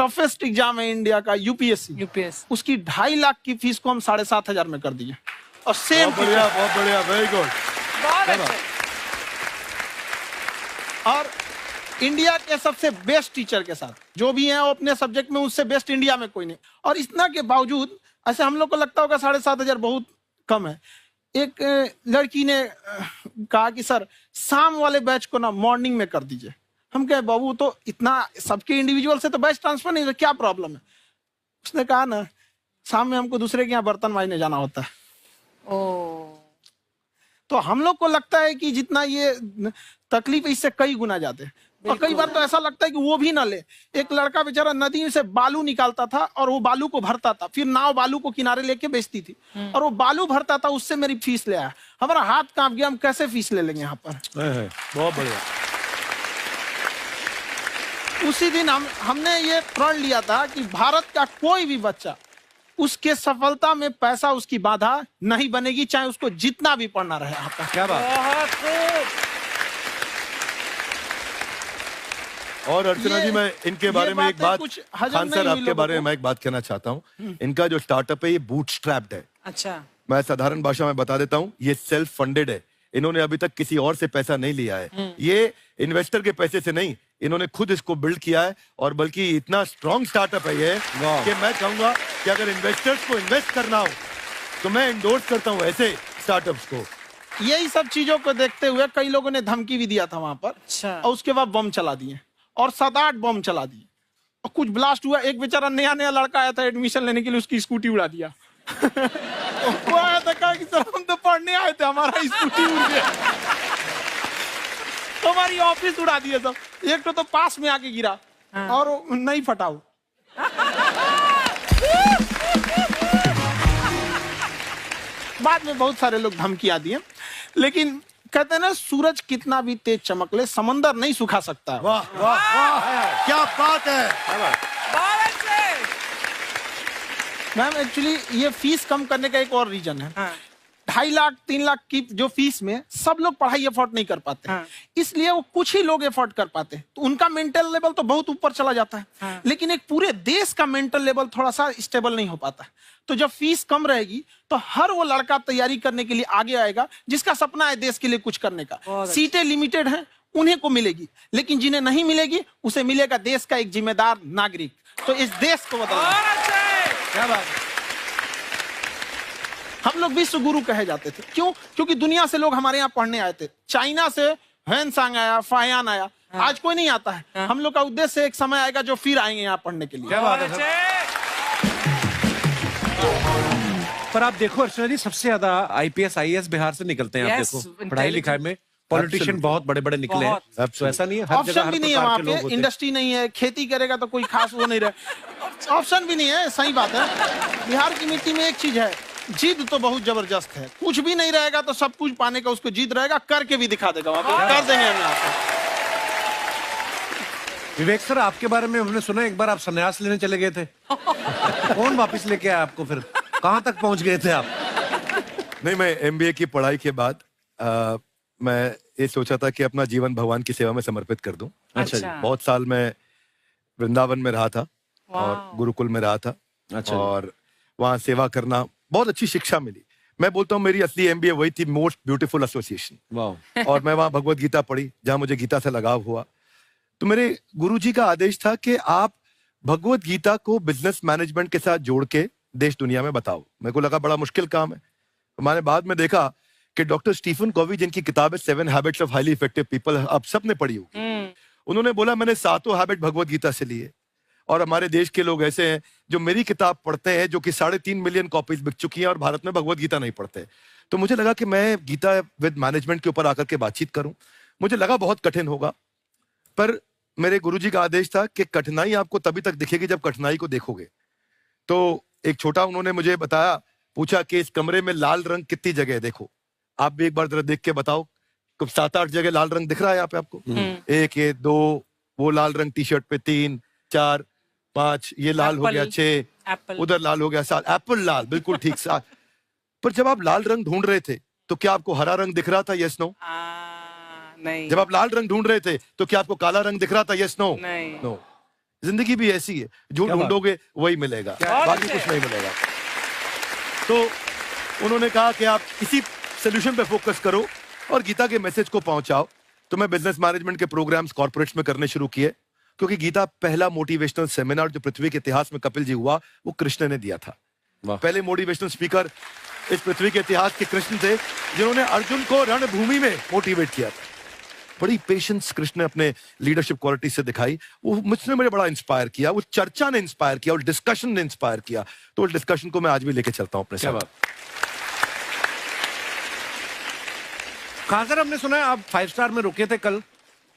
Toughest exam है India का, UPSC, उसकी 2.5 लाख की फीस को हम 7,500 में कर दिए। और सेम बहुत बढ़िया, वेरी गुड। और इंडिया के सबसे बेस्ट टीचर के साथ जो भी हैं वो अपने सब्जेक्ट में उससे बेस्ट इंडिया में कोई नहीं। और इतना के बावजूद ऐसे हम लोग को लगता होगा 7,500 बहुत कम है। एक लड़की ने कहा कि सर शाम वाले बैच को ना मॉर्निंग में कर दीजिए। हम कहे बाबू तो इतना सबके इंडिविजुअल से तो बैच ट्रांसफर नहीं, क्या प्रॉब्लम है? उसने कहा ना शाम में हमको दूसरे के यहाँ बर्तन मांजने जाना होता है। तो हम लोग को लगता है कि जितना ये तकलीफ इससे कई गुना जाते हैं। और कई बार तो ऐसा लगता है कि वो भी ना ले। एक लड़का बेचारा नदी से बालू निकालता था और वो बालू को भरता था, फिर नाव बालू को किनारे लेके बेचती थी और वो बालू भरता था, उससे मेरी फीस ले आया। हमारा हाथ कांप गया, हम कैसे फीस ले लेंगे यहाँ पर। बहुत बढ़िया। उसी दिन हमने ये प्रण लिया था कि भारत का कोई भी बच्चा उसके सफलता में पैसा उसकी बाधा नहीं बनेगी, चाहे उसको जितना भी पढ़ना रहे। आपका क्या बात। और अर्चना जी, मैं इनके बारे में एक बात, खान सर आपके बारे में मैं एक बात कहना चाहता हूँ। इनका जो स्टार्टअप है ये बूटस्ट्रैप्ड है। अच्छा, मैं साधारण भाषा में बता देता हूँ, ये सेल्फ फंडेड है। इन्होंने अभी तक किसी और से पैसा नहीं लिया है। ये इन्वेस्टर के पैसे से नहीं, इन्होंने खुद इसको बिल्ड किया है। और बल्कि इतना स्ट्रॉन्ग स्टार्टअप है ये कि मैं कहूंगा कि अगर इन्वेस्टर्स को इन्वेस्ट करना हो तो मैं एंडोर्स करता हूँ ऐसे स्टार्टअप्स को। यही सब चीजों को देखते हुए कई लोगों ने धमकी भी दिया था वहां पर। अच्छा। और उसके बाद बम चला दिए और 7-8 बम चला दिए और कुछ ब्लास्ट हुआ। एक बेचारा नया लड़का आया था एडमिशन लेने के लिए, उसकी स्कूटी उड़ा दिया। वो आया था, कहा कि सर हम तो पढ़ने आए थे, हमारा स्कूटी उड़ गया। हमारी ऑफिस उड़ा दिए सब। एक तो पास में आके गिरा और नहीं फटा वो। बाद में बहुत सारे लोग धमकियां दिए, लेकिन कहते हैं ना सूरज कितना भी तेज चमक ले समंदर नहीं सुखा सकता। वाह वाह वाह, क्या बात है। मैम एक्चुअली ये फीस कम करने का एक और रीजन है। 2.5 लाख 3 लाख की जो फीस में सब लोग पढ़ाई एफोर्ड नहीं कर पाते। इसलिए वो कुछ ही लोग एफोर्ड कर पाते हैं, तो उनका मेंटल लेवल तो बहुत ऊपर चला जाता है। लेकिन एक पूरे देश का मेंटल लेवल थोड़ा सा स्टेबल नहीं हो पाता। तो जब फीस कम रहेगी तो हर वो लड़का तैयारी करने के लिए आगे आएगा जिसका सपना है देश के लिए कुछ करने का। सीटें लिमिटेड हैं, उन्हें को मिलेगी, लेकिन जिन्हें नहीं मिलेगी उसे मिलेगा देश का एक जिम्मेदार नागरिक। तो इस देश को बदलना। क्या बात है। हम लोग विश्व गुरु कहे जाते थे, क्यों? क्योंकि दुनिया से लोग हमारे यहाँ पढ़ने आए थे। चाइना से ह्वेनसांग आया, फायान आया, आज कोई नहीं आता है। हम लोग का उद्देश्य एक समय आएगा जो फिर आएंगे यहाँ पढ़ने के लिए। क्या बात है सर। पर आप देखो अर्चना जी, सबसे ज्यादा आईपीएस आईएएस बिहार से निकलते हैं। आप देखो पढ़ाई लिखाई में पॉलिटिशियन बहुत बड़े बड़े निकले हैं। तो ऐसा नहीं है, हर जगह ऑप्शन भी नहीं है वहाँ पे, इंडस्ट्री नहीं है, खेती करेगा तो कोई खास वो नहीं रहे, ऑप्शन भी नहीं है। सही बात है। बिहार की मिट्टी में एक चीज है, जिद तो बहुत जबरदस्त है। कुछ भी नहीं रहेगा तो सब कुछ पाने का उसको जिद रहेगा, करके भी दिखा देगा। वहाँ पे कर देंगे हम यहाँ पे। विवेक सर, आपके बारे में हमने सुना एक बार आप संन्यास लेने चले गए थे। कौन वापस लेके आया आपको? फिर कहाँ तक पहुंच गए थे आप? नहीं, मैं एमबीए की पढ़ाई के बाद मैं ये सोचा था कि अपना जीवन भगवान की सेवा में समर्पित कर दूं। अच्छा जी। बहुत साल मैं वृंदावन में रहा था और गुरुकुल में रहा था। अच्छा। और वहाँ सेवा करना, बहुत अच्छी शिक्षा मिली। मैं बोलता हूँ मेरी असली एमबीए वही थी, मोस्ट ब्यूटीफुल एसोसिएशन। वाह। और मैं वहाँ भगवत गीता पढ़ी, जहाँ मुझे गीता से लगाव हुआ। तो मेरे गुरुजी का आदेश था कि आप भगवत गीता को बिजनेस मैनेजमेंट के साथ जोड़ के देश दुनिया में बताओ। मेरे को लगा बड़ा मुश्किल काम है। मैंने बाद में देखा कि डॉक्टर स्टीफन कॉवी, जिनकी किताब है 7 habits of highly effective people, आप सबने पढ़ी होगी, उन्होंने बोला मैंने 7 हैबिट भगवत गीता से लिए। और हमारे देश के लोग ऐसे हैं जो मेरी किताब पढ़ते हैं, जो कि 3.5 मिलियन कॉपीज बिक चुकी हैं, और भारत में भगवत गीता नहीं पढ़ते। तो मुझे लगा कि मैं गीता विद मैनेजमेंट के ऊपर आकर के बातचीत करूं। मुझे लगा बहुत कठिन होगा, पर मेरे गुरुजी का आदेश था कि कठिनाई आपको तभी तक दिखेगी जब कठिनाई को देखोगे। तो एक छोटा उन्होंने मुझे बताया, पूछा कि इस कमरे में लाल रंग कितनी जगह है, देखो आप भी एक बार जरा देख के बताओ। 7-8 जगह लाल रंग दिख रहा है यहाँ पे आपको? 1 ये 2, वो लाल रंग टी शर्ट पे 3 4 5, ये लाल हो गया 6, उधर लाल हो गया 7, एप्पल लाल, बिल्कुल ठीक 7। पर जब आप लाल रंग ढूंढ रहे थे तो क्या आपको हरा रंग दिख रहा था? Yes no? नहीं। जब आप लाल रंग ढूंढ रहे थे तो क्या आपको काला रंग दिख रहा था? Yes no? नहीं। नो। जिंदगी भी ऐसी है, जो ढूंढोगे वही मिलेगा, बाकी कुछ नहीं मिलेगा। तो उन्होंने कहा कि आप इसी सोल्यूशन पे फोकस करो और गीता के मैसेज को पहुंचाओ। तो मैं बिजनेस मैनेजमेंट के प्रोग्राम्स कॉर्पोरेट्स में करने शुरू किए, क्योंकि गीता पहला मोटिवेशनल सेमिनार जो पृथ्वी के इतिहास में कपिल जी हुआ, वो कृष्ण ने दिया था। पहले मोटिवेशनल स्पीकर इस पृथ्वी के इतिहास के कृष्ण थे, जिन्होंने अर्जुन को रणभूमि में मोटिवेट किया था। बड़ी पेशेंस कृष्ण ने अपने लीडरशिप क्वालिटी से दिखाई, वो मुझसे मुझे बड़ा इंस्पायर किया, वो चर्चा ने इंस्पायर किया और डिस्कशन ने इंस्पायर किया। तो उस डिस्कशन को मैं आज भी लेके चलता हूं अपने साथ। कहां सर, हमने सुना है आप 5 स्टार में रुके थे कल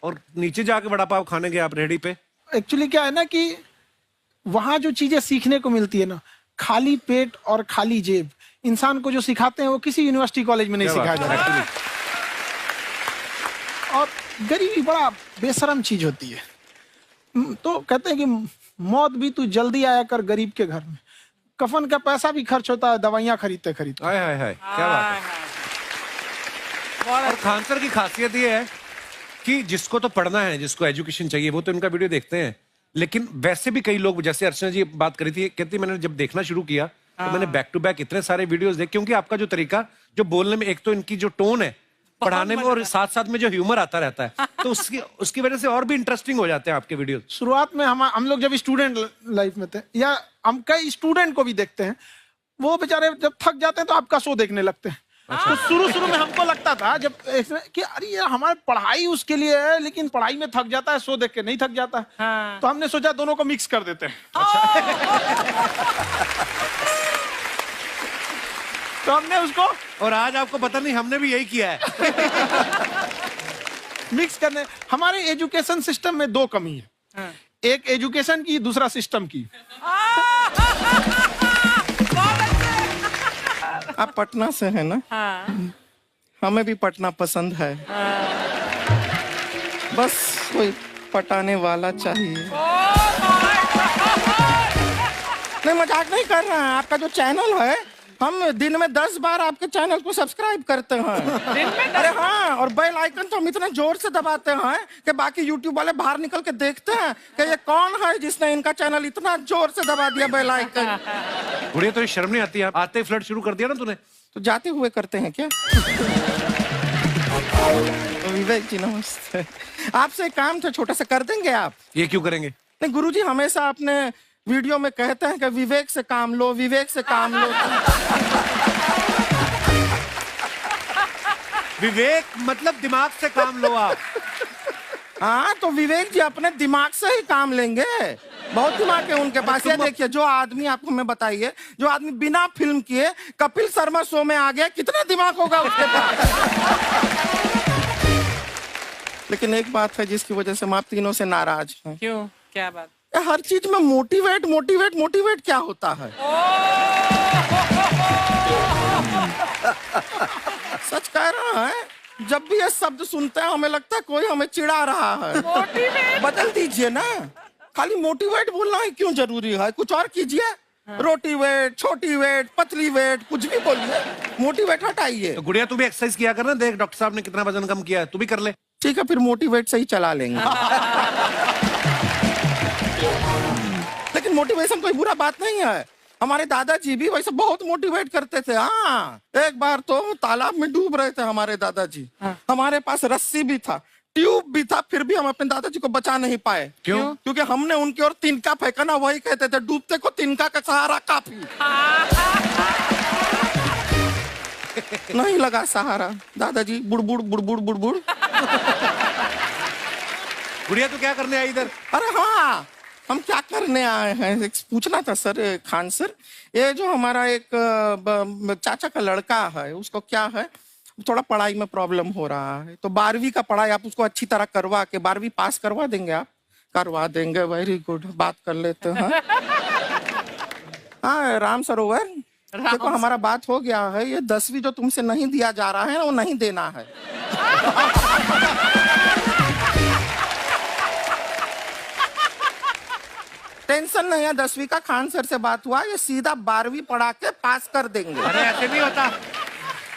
और नीचे जाके वड़ा पाव खाने गए आप रेहड़ी पे। एक्चुअली क्या है ना कि वहां जो चीजें सीखने को मिलती है ना, खाली पेट और खाली जेब इंसान को जो सिखाते हैं वो किसी यूनिवर्सिटी कॉलेज में नहीं सिखाया जाता। और गरीबी बड़ा बेशरम चीज होती है। तो कहते हैं कि मौत भी तू जल्दी आया कर गरीब के घर में, कफन का पैसा भी खर्च होता है दवाइयां खरीदते खरीदते। हाय हाय हाय, क्या बात है। और खान सर की खासियत ये है कि जिसको तो पढ़ना है, जिसको एजुकेशन चाहिए, वो तो इनका वीडियो देखते हैं, लेकिन वैसे भी कई लोग, जैसे अर्चना जी बात करी थी, कहती मैंने जब देखना शुरू किया तो मैंने बैक टू बैक इतने सारे वीडियोस देखे, क्योंकि आपका जो तरीका जो बोलने में, एक तो इनकी जो टोन है पढ़ाने में, और साथ साथ में जो ह्यूमर आता रहता है, तो उसकी वजह से और भी इंटरेस्टिंग हो जाते हैं आपके वीडियो। शुरुआत में हम लोग जब स्टूडेंट लाइफ में थे, या हम कई स्टूडेंट को भी देखते हैं, वो बेचारे जब थक जाते हैं तो आपका शो देखने लगते हैं। तो शुरू में हमको लगता था जब कि अरे यार हमारी पढ़ाई उसके लिए है, लेकिन पढ़ाई में थक जाता है, शो देख के नहीं थक जाता। हाँ। तो हमने सोचा दोनों को मिक्स कर देते हैं। तो हमने उसको, और आज आपको पता नहीं हमने भी यही किया है। मिक्स करने। हमारे एजुकेशन सिस्टम में 2 कमी है। हाँ। एक एजुकेशन की, दूसरा सिस्टम की। आप पटना से है ना? हाँ। हमें भी पटना पसंद है। हाँ। बस कोई पटाने वाला चाहिए। नहीं, मजाक नहीं कर रहे हैं। आपका जो चैनल है, हम दिन में 10 बार आपके चैनल को सब्सक्राइब करते हैं। दिन में 10? अरे हाँ, और बेल आइकन तो हम इतना जोर से दबाते हैं कि बाकी यूट्यूब वाले बाहर निकल के देखते हैं कि ये कौन है जिसने इनका चैनल इतना जोर से दबा दिया बेल आइकन। बुढ़िया, तो शर्म नहीं आती? आते ही फ्लर्ट शुरू कर दिया ना तूने। तो जाते हुए करते हैं क्या? विवेक जी नमस्ते। आपसे काम था छोटा सा, कर देंगे आप? ये क्यों करेंगे? नहीं, गुरुजी हमेशा अपने वीडियो में कहते हैं कि विवेक से काम लो, विवेक से काम लो। विवेक मतलब दिमाग से काम लो आप। हाँ, तो विवेक जी अपने दिमाग से ही काम लेंगे। बहुत दिमाग है उनके पास। ये देखिए, जो आदमी, आपको मैं बताइए, जो आदमी बिना फिल्म किए कपिल शर्मा शो में आ गया, कितना दिमाग होगा उसके पास। लेकिन एक बात है जिसकी वजह से हम आप तीनों से नाराज हैं। क्यों? क्या बात? हर चीज में मोटिवेट मोटिवेट मोटिवेट क्या होता है? सच कह रहा है, जब भी ये शब्द सुनते हैं हमें लगता है कोई हमें चिढ़ा रहा है। मोटिवेट बदल दीजिए ना, खाली मोटिवेट बोलना ही क्यों जरूरी है? कुछ और कीजिए। हाँ। रोटी वेट, छोटी वेट, पतली वेट, कुछ भी बोलिए, मोटिवेट हटाइए। तो गुड़िया, तू भी एक्सरसाइज किया कर ना, देख डॉक्टर साहब ने कितना वजन कम किया है, तू भी कर ले। ठीक है, फिर मोटिवेट से ही चला लेंगे। लेकिन मोटिवेशन कोई बुरा बात नहीं है। हमारे दादाजी भी वैसे बहुत मोटिवेट करते थे। हाँ, एक बार तो तालाब में डूब रहे थे हमारे दादाजी। हाँ। हमारे पास रस्सी भी था, ट्यूब भी था, फिर भी हम अपने दादाजी को बचा नहीं पाए। क्यों? क्योंकि हमने उनकी ओर तिनका फेंका ना, वही कहते थे डूबते को तिनका का सहारा काफी। नहीं लगा सहारा, दादाजी बुड़बुड़ बुड़बुड़ बुड़बुड़। गुड़िया, तू क्या करने आई इधर? अरे हाँ, हम क्या करने आए हैं एक पूछना था सर, खान सर। ये जो हमारा एक चाचा का लड़का है, उसको क्या है, थोड़ा पढ़ाई में प्रॉब्लम हो रहा है। तो 12वीं का पढ़ाई आप उसको अच्छी तरह करवा के 12वीं पास करवा देंगे आप? करवा देंगे, वेरी गुड, बात कर लेते हैं। हाँ, राम सरोवर, देखो हमारा बात हो गया है। ये 10वीं जो तुमसे नहीं दिया जा रहा है वो नहीं देना है। टेंशन नहीं है, 10वीं का खान सर से बात हुआ, ये सीधा 12वीं पढ़ा के पास कर देंगे। अरे ऐसे नहीं होता,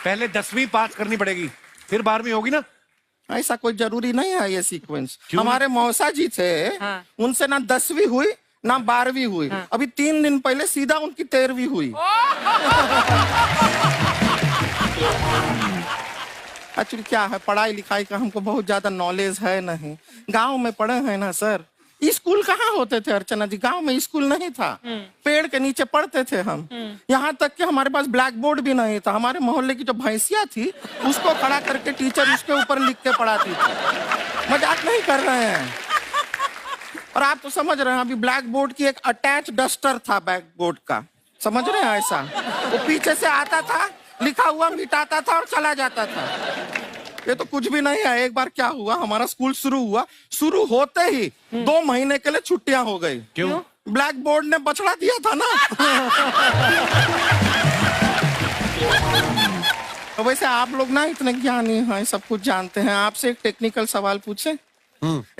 पहले 10वीं पास करनी पड़ेगी, फिर 12वीं होगी ना। ऐसा कोई जरूरी नहीं है ये सीक्वेंस। हमारे मौसा जी थे, उनसे ना 10वीं हुई ना 12वीं हुई, अभी 3 दिन पहले सीधा उनकी 13वीं हुई। एक्चुअली क्या है, पढ़ाई लिखाई का हमको बहुत ज्यादा नॉलेज है नहीं, गांव में पढ़े हैं ना सर। स्कूल कहाँ होते थे अर्चना जी, गांव में स्कूल नहीं था, पेड़ के नीचे पढ़ते थे हम। यहाँ तक कि हमारे पास ब्लैक बोर्ड भी नहीं था, हमारे मोहल्ले की जो भैंसिया थी उसको खड़ा करके टीचर उसके ऊपर लिख के पढ़ाती थी। मजाक नहीं कर रहे हैं। और आप तो समझ रहे हैं, अभी ब्लैक बोर्ड की एक अटैच डस्टर था बैक बोर्ड का, समझ रहे हैं ऐसा, वो पीछे से आता था, लिखा हुआ मिटाता था और चला जाता था। ये तो कुछ भी नहीं है। एक बार क्या हुआ, हमारा स्कूल शुरू हुआ, शुरू होते ही 2 महीने के लिए छुट्टियां हो गई। क्यों? ब्लैक बोर्ड ने बछड़ा दिया था ना। तो वैसे आप लोग ना इतने ज्ञानी हैं, सब कुछ जानते हैं। आपसे एक टेक्निकल सवाल पूछे।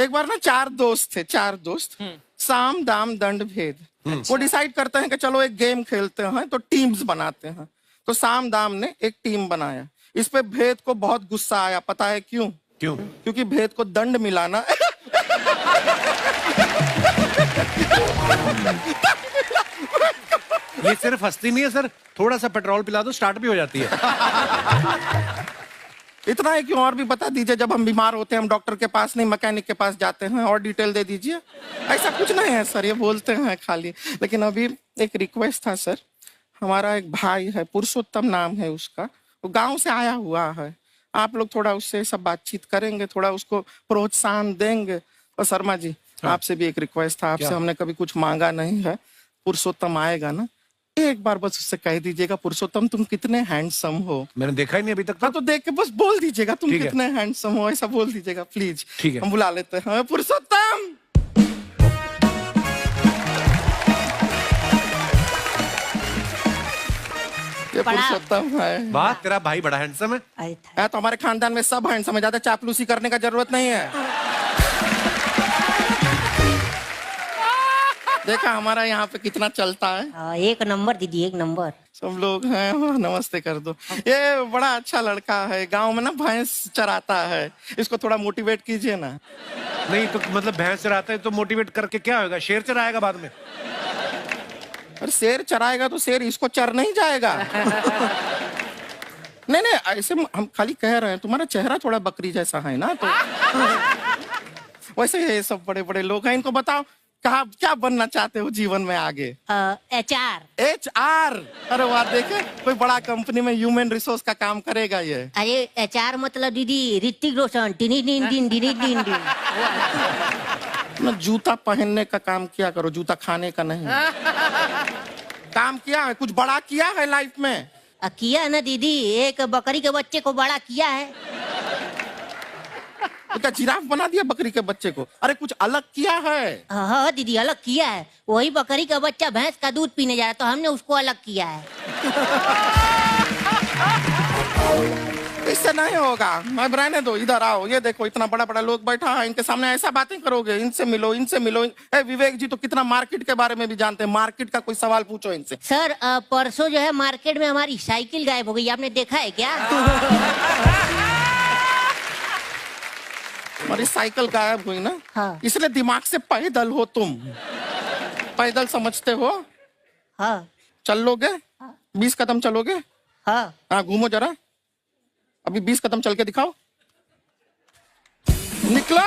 एक बार ना 4 दोस्त थे, 4 दोस्त, साम दाम दंड भेद। वो डिसाइड करते हैं कि चलो एक गेम खेलते हैं, तो टीम्स बनाते हैं। तो साम दाम ने एक टीम बनाया। इस पे भेद को बहुत गुस्सा आया, पता है क्यों? क्यों? क्योंकि भेद को दंड मिलाना ये सिर्फ हंसती नहीं है सर, थोड़ा सा पेट्रोल पिला दो स्टार्ट भी हो जाती है। इतना है कि और भी बता दीजिए, जब हम बीमार होते हैं हम डॉक्टर के पास नहीं मैकेनिक के पास जाते हैं, और डिटेल दे दीजिए। ऐसा कुछ नहीं है सर, ये बोलते हैं खाली। लेकिन अभी एक रिक्वेस्ट था सर, हमारा एक भाई है, पुरुषोत्तम नाम है उसका, वो गांव से आया हुआ है। आप लोग थोड़ा उससे सब बातचीत करेंगे, थोड़ा उसको प्रोत्साहन देंगे। और शर्मा जी, आपसे भी एक रिक्वेस्ट था, आपसे हमने कभी कुछ मांगा नहीं है। पुरुषोत्तम आएगा ना, एक बार बस उससे कह दीजिएगा, पुरुषोत्तम तुम कितने हैंडसम हो। मैंने देखा ही नहीं अभी तक। तो देख के बस बोल दीजिएगा तुम ठीक है। कितने हैंडसम हो, ऐसा बोल दीजिएगा प्लीज। ठीक है। हम बुला लेते हैं पुरुषोत्तम। ये पुरुषोत्तम है। वाह, तेरा भाई बड़ा हैंडसम है। है तो हमारे खानदान में सब हैंडसम है, ज्यादा चापलूसी करने का जरूरत नहीं है। देखा हमारा यहाँ पे कितना चलता है। एक नंबर दीदी, एक नंबर। सब लोग हैं, नमस्ते कर दो। ये बड़ा अच्छा लड़का है, गांव में ना भैंस चराता है, इसको थोड़ा मोटिवेट कीजिए ना। नहीं तो मतलब भैंस चराता है तो मोटिवेट करके क्या होगा, शेर चराएगा बाद में। अरे शेर चराएगा तो शेर इसको चर नहीं जाएगा। नहीं नहीं, ऐसे हम खाली कह रहे हैं, तुम्हारा चेहरा थोड़ा बकरी जैसा है ना, तो वैसे ये सब बड़े बड़े लोग हैं। इनको बताओ कहा क्या बनना चाहते हो जीवन में आगे? HR। HR? अरे वाह, देखे कोई बड़ा कंपनी में ह्यूमन रिसोर्स का काम करेगा ये। अरे HR मतलब दीदी Hrithik Roshan, tiny tin tin tiny tin tin. ना जूता पहनने का काम किया करो, जूता खाने का नहीं। काम किया है, कुछ बड़ा किया है लाइफ में? किया ना दीदी, एक बकरी के बच्चे को बड़ा किया है। तो क्या जिराफ बना दिया बकरी के बच्चे को? अरे कुछ अलग किया है। हाँ दीदी, अलग किया है। वही बकरी का बच्चा भैंस का दूध पीने जा रहा है, तो हमने उसको अलग किया है। इससे नहीं होगा, मैं रहने दो, इधर आओ। ये देखो इतना बड़ा बड़ा लोग बैठा है, इनके सामने ऐसा बातें करोगे? इनसे मिलो, इनसे मिलो। विवेक जी तो कितना मार्केट के बारे में भी जानते हैं, मार्केट का कोई सवाल पूछो इनसे। सर परसों जो है मार्केट में हमारी साइकिल गायब हो गई, आपने देखा है क्या? हमारी साइकिल गायब हुई ना, हाँ। इसलिए दिमाग से पैदल हो तुम। पैदल समझते हो? हाँ। चल लोगे? 20 कदम चलोगे? हाँ। हाँ, घूमो जरा, अभी 20 कदम चल के दिखाओ। निकलो।